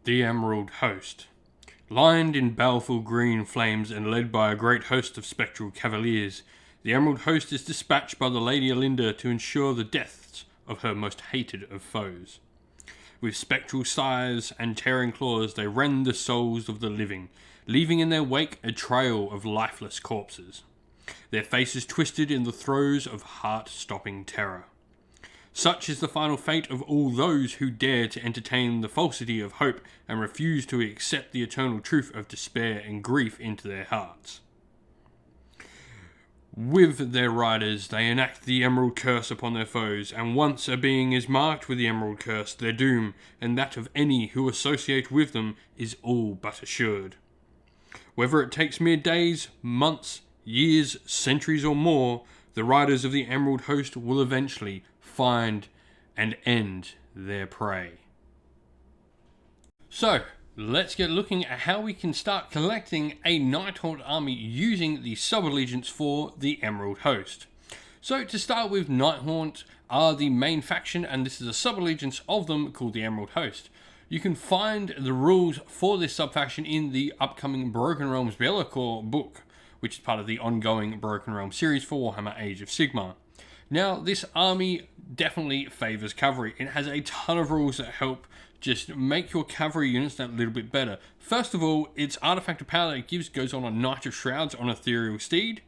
The Emerald Host. Lined in baleful green flames and led by a great host of spectral cavaliers, the Emerald Host is dispatched by the Lady Olynder to ensure the deaths of her most hated of foes. With spectral scythes and tearing claws, they rend the souls of the living, leaving in their wake a trail of lifeless corpses, their faces twisted in the throes of heart-stopping terror. Such is the final fate of all those who dare to entertain the falsity of hope and refuse to accept the eternal truth of despair and grief into their hearts. With their riders, they enact the Emerald Curse upon their foes, and once a being is marked with the Emerald Curse, their doom, and that of any who associate with them, is all but assured. Whether it takes mere days, months, years, centuries or more, the riders of the Emerald Host will eventually find and end their prey. So, let's get looking at how we can start collecting a Nighthaunt army using the sub-allegiance for the Emerald Host. So, to start with, Nighthaunt are the main faction, and this is a sub-allegiance of them called the Emerald Host. You can find the rules for this sub-faction in the upcoming Broken Realms Helakor book, which is part of the ongoing Broken Realms series for Warhammer Age of Sigmar. Now, this army definitely favours cavalry. It has a ton of rules that help just make your cavalry units that little bit better. First of all, its artifact of power that it gives goes on a Knight of Shrouds on Ethereal Steed,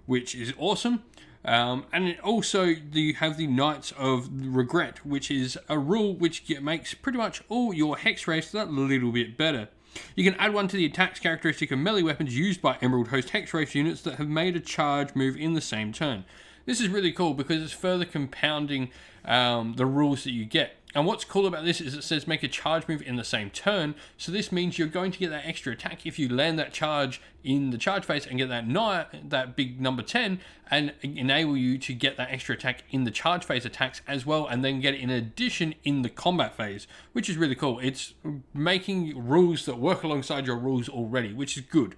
which is awesome. And it also, you have the Knights of Regret, which is a rule which makes pretty much all your Hexwraiths that little bit better. You can add one to the attacks characteristic of melee weapons used by Emerald Host Hexwraith units that have made a charge move in the same turn. This is really cool because it's further compounding the rules that you get. And what's cool about this is it says make a charge move in the same turn. So this means you're going to get that extra attack if you land that charge in the charge phase and get that big number 10 and enable you to get that extra attack in the charge phase attacks as well, and then get it in addition in the combat phase, which is really cool. It's making rules that work alongside your rules already, which is good.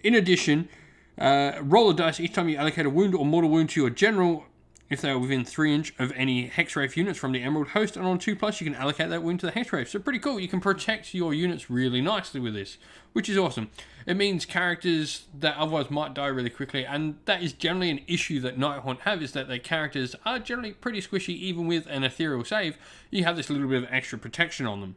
In addition, roll a dice each time you allocate a wound or mortal wound to your general if they are within 3 inch of any Hexwraith units from the Emerald Host, and on 2+, you can allocate that wound to the Hexwraith. So pretty cool. You can protect your units really nicely with this, which is awesome. It means characters that otherwise might die really quickly, and that is generally an issue that Nighthaunt have, is that their characters are generally pretty squishy. Even with an Ethereal save, you have this little bit of extra protection on them.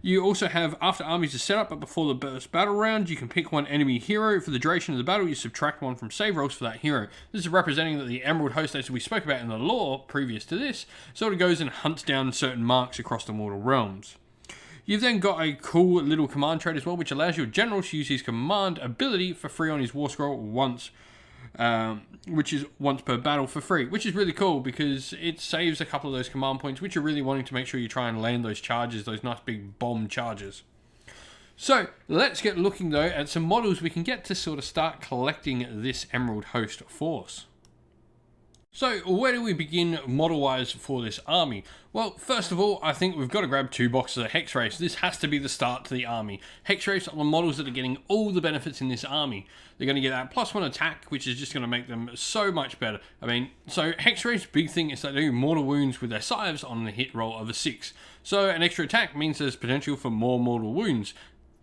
You also have, after armies are set up, but before the burst battle round, you can pick one enemy hero. For the duration of the battle, you subtract one from save rolls for that hero. This is representing that the Emerald Host, as we spoke about in the lore previous to this, sort of goes and hunts down certain marks across the mortal realms. You've then got a cool little command trait as well, which allows your general to use his command ability for free on his war scroll once, which is once per battle for free, which is really cool because it saves a couple of those command points, which you're really wanting to make sure you try and land those charges, those nice big bomb charges. So let's get looking though at some models we can get to sort of start collecting this Emerald Host force. So where do we begin model-wise for this army? Well, first of all, I think we've got to grab 2 boxes of Hexwraiths. This has to be the start to the army. Hexwraiths are the models that are getting all the benefits in this army. They're going to get that +1 attack, which is just going to make them so much better. I mean, so Hexwraiths' big thing is that they do mortal wounds with their scythes on the hit roll of a 6. So an extra attack means there's potential for more mortal wounds.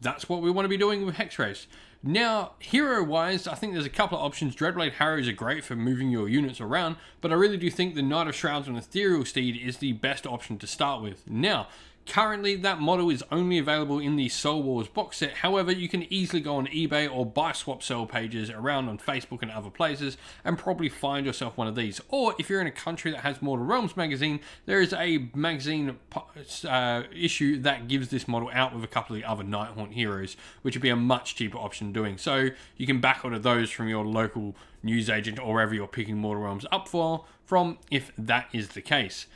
That's what we want to be doing with Hexwraiths. Now, hero-wise, I think there's a couple of options. Dreadblade Harrows are great for moving your units around, but I really do think the Knight of Shrouds on Ethereal Steed is the best option to start with. Now, currently that model is only available in the Soul Wars box set. However, you can easily go on eBay or buy swap sell pages around on Facebook and other places and probably find yourself one of these. Or if you're in a country that has Mortal Realms magazine, there is a magazine issue that gives this model out with a couple of the other Nighthaunt heroes, which would be a much cheaper option doing. So you can back order those from your local newsagent or wherever you're picking Mortal Realms up from if that is the case.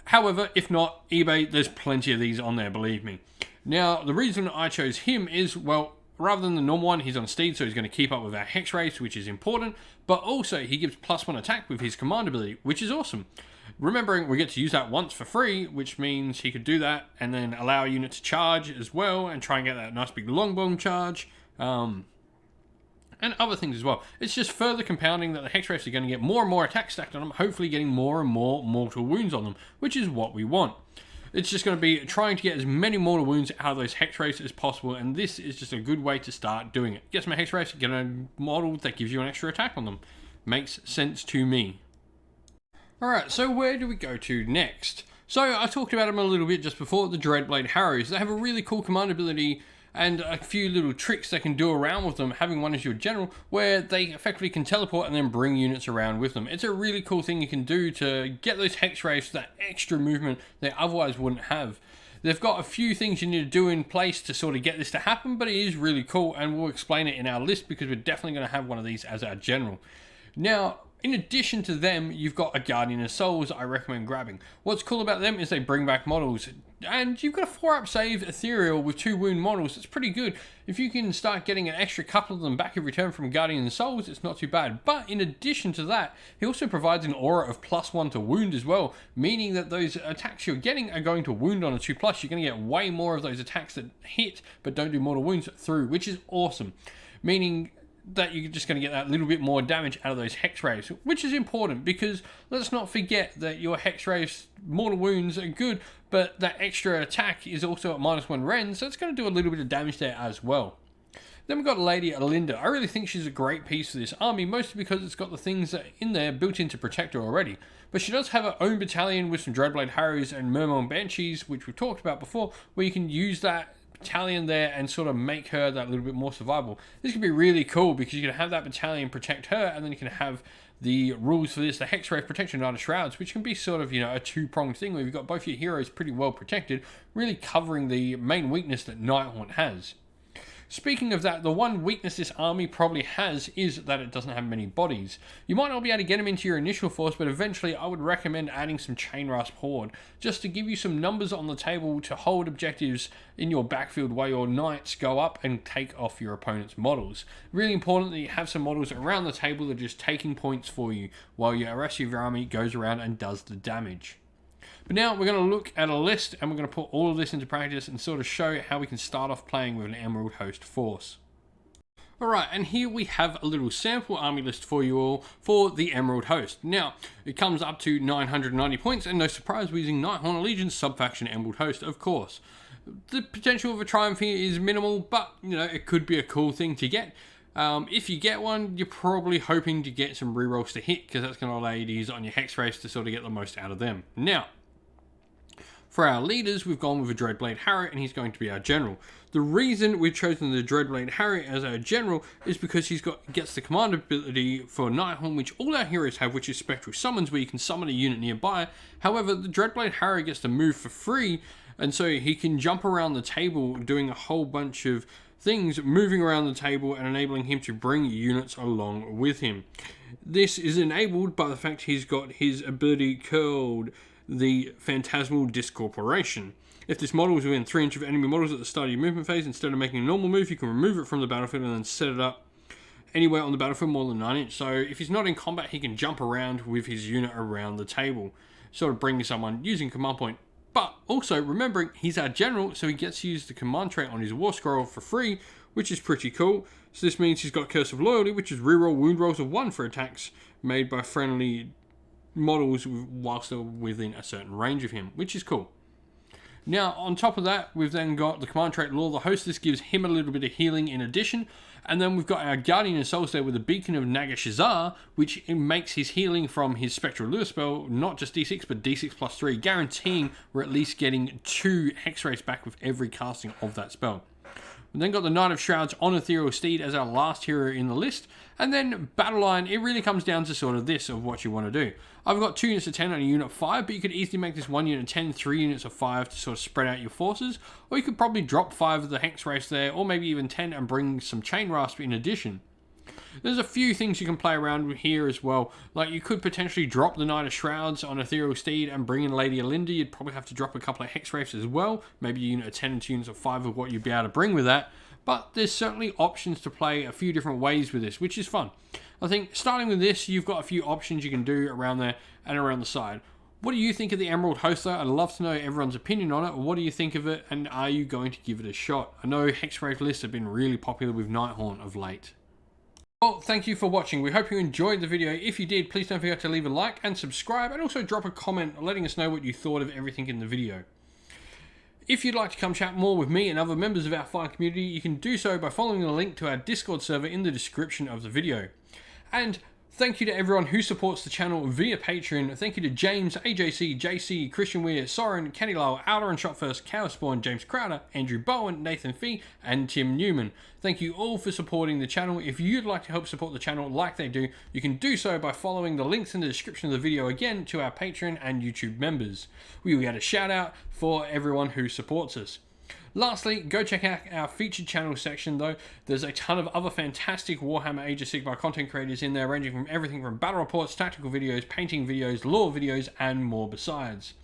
However, if not, eBay, there's plenty of these on there, believe me. Now, the reason I chose him is, well, rather than the normal one, he's on Steed, so he's going to keep up with our Hexwraiths, which is important, but also he gives +1 attack with his command ability, which is awesome. Remembering we get to use that once for free, which means he could do that and then allow a unit to charge as well and try and get that nice big longbomb charge. And other things as well. It's just further compounding that the Hexwraiths are going to get more and more attack stacked on them, hopefully getting more and more mortal wounds on them, which is what we want. It's just going to be trying to get as many mortal wounds out of those Hexwraiths as possible, and this is just a good way to start doing it. Get some Hexwraiths, get a model that gives you an extra attack on them. Makes sense to me. Alright, so where do we go to next? So I talked about them a little bit just before, the Dreadblade Harrows. They have a really cool command ability and a few little tricks they can do around with them, having one as your general, where they effectively can teleport and then bring units around with them. It's a really cool thing you can do to get those Hexwraiths that extra movement they otherwise wouldn't have. They've got a few things you need to do in place to sort of get this to happen, but it is really cool, and we'll explain it in our list because we're definitely going to have one of these as our general. Now, in addition to them, you've got a Guardian of Souls I recommend grabbing. What's cool about them is they bring back models, and you've got a 4-up save Ethereal with 2 wound models. It's pretty good. If you can start getting an extra couple of them back every turn from Guardian of Souls, it's not too bad. But in addition to that, he also provides an aura of +1 to wound as well, meaning that those attacks you're getting are going to wound on a 2+. You're going to get way more of those attacks that hit but don't do mortal wounds through, which is awesome. Meaning that you're just going to get that little bit more damage out of those Hexwraiths, which is important because let's not forget that your Hexwraiths mortal wounds are good, but that extra attack is also at -1 rend, so it's going to do a little bit of damage there as well. Then we've got Lady Olynder. I really think she's a great piece for this army, mostly because it's got the things that in there built in to protect her already. But she does have her own battalion with some Dreadblade Harrows and Mermaid Banshees, which we've talked about before, where you can use that battalion there and sort of make her that little bit more survivable. This could be really cool because you can have that battalion protect her, and then you can have the rules for this, the Hexwraith protection Knight of Shrouds, which can be sort of, a two-pronged thing where you've got both your heroes pretty well protected, really covering the main weakness that Nighthaunt has. Speaking of that, the one weakness this army probably has is that it doesn't have many bodies. You might not be able to get them into your initial force, but eventually I would recommend adding some Chainrasp Horde, just to give you some numbers on the table to hold objectives in your backfield while your knights go up and take off your opponent's models. Really important that you have some models around the table that are just taking points for you while your rest of your army goes around and does the damage. But now we're going to look at a list and we're going to put all of this into practice and sort of show how we can start off playing with an Emerald Host force. Alright, and here we have a little sample army list for you all for the Emerald Host. Now, it comes up to 990 points, and no surprise, we're using Nighthaunt Allegiance Subfaction Emerald Host, of course. The potential of a triumph here is minimal, but, it could be a cool thing to get. If you get one, you're probably hoping to get some rerolls to hit, because that's going to allow you to use it on your Hexwraiths to sort of get the most out of them. Now, for our leaders, we've gone with a Dreadblade Harrow, and he's going to be our general. The reason we've chosen the Dreadblade Harrow as our general is because gets the command ability for Nighthaunt, which all our heroes have, which is Spectral Summons, where you can summon a unit nearby. However, the Dreadblade Harrow gets to move for free, and so he can jump around the table doing a whole bunch of things, moving around the table and enabling him to bring units along with him. This is enabled by the fact he's got his ability called the Phantasmal Discorporation. If this model is within 3 inches of enemy models at the start of your movement phase, instead of making a normal move, you can remove it from the battlefield and then set it up anywhere on the battlefield more than 9 inches. So if he's not in combat, he can jump around with his unit around the table, sort of bringing someone using command point. But also remembering he's our general, so he gets to use the command trait on his war scroll for free, which is pretty cool. So this means he's got Curse of Loyalty, which is reroll wound rolls of 1 for attacks made by friendly models whilst they're within a certain range of him, which is cool. Now, on top of that, we've then got the command trait Law of the Host. This gives him a little bit of healing in addition. And then we've got our Guardian of Souls there with the Beacon of Nagashazar, which makes his healing from his Spectral Lure spell not just D6, but D6 plus 3, guaranteeing we're at least getting 2 Hexwraiths back with every casting of that spell. We've then got the Knight of Shrouds on Ethereal Steed as our last hero in the list. And then Battle Line, it really comes down to sort of this of what you want to do. I've got 2 units of 10 and a unit of 5, but you could easily make this 1 unit of 10, 3 units of 5 to sort of spread out your forces. Or you could probably drop 5 of the Hexwraiths there, or maybe even 10 and bring some Chainrasp in addition. There's a few things you can play around with here as well. Like you could potentially drop the Knight of Shrouds on Ethereal Steed and bring in Lady Olynder. You'd probably have to drop a couple of Hexwraiths as well. Maybe a unit of 10 and 2 units of 5 of what you'd be able to bring with that. But there's certainly options to play a few different ways with this, which is fun. I think starting with this, you've got a few options you can do around there and around the side. What do you think of the Emerald Host though? I'd love to know everyone's opinion on it. What do you think of it, and are you going to give it a shot? I know Hexwraith lists have been really popular with Nighthaunt of late. Well, thank you for watching. We hope you enjoyed the video. If you did, please don't forget to leave a like and subscribe, and also drop a comment letting us know what you thought of everything in the video. If you'd like to come chat more with me and other members of our fine community, you can do so by following the link to our Discord server in the description of the video. And thank you to everyone who supports the channel via Patreon. Thank you to James, AJC, JC, Christian Weir, Soren, Kenny Lyle, Outer and Shot First, Cow Spawn, James Crowder, Andrew Bowen, Nathan Fee, and Tim Newman. Thank you all for supporting the channel. If you'd like to help support the channel like they do, you can do so by following the links in the description of the video again to our Patreon and YouTube members. We will get a shout out for everyone who supports us. Lastly, go check out our featured channel section though. There's a ton of other fantastic Warhammer Age of Sigmar content creators in there, ranging from everything from battle reports, tactical videos, painting videos, lore videos, and more besides.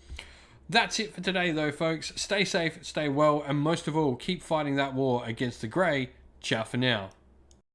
That's it for today though, folks. Stay safe, stay well, and most of all, keep fighting that war against the Grey. Ciao for now.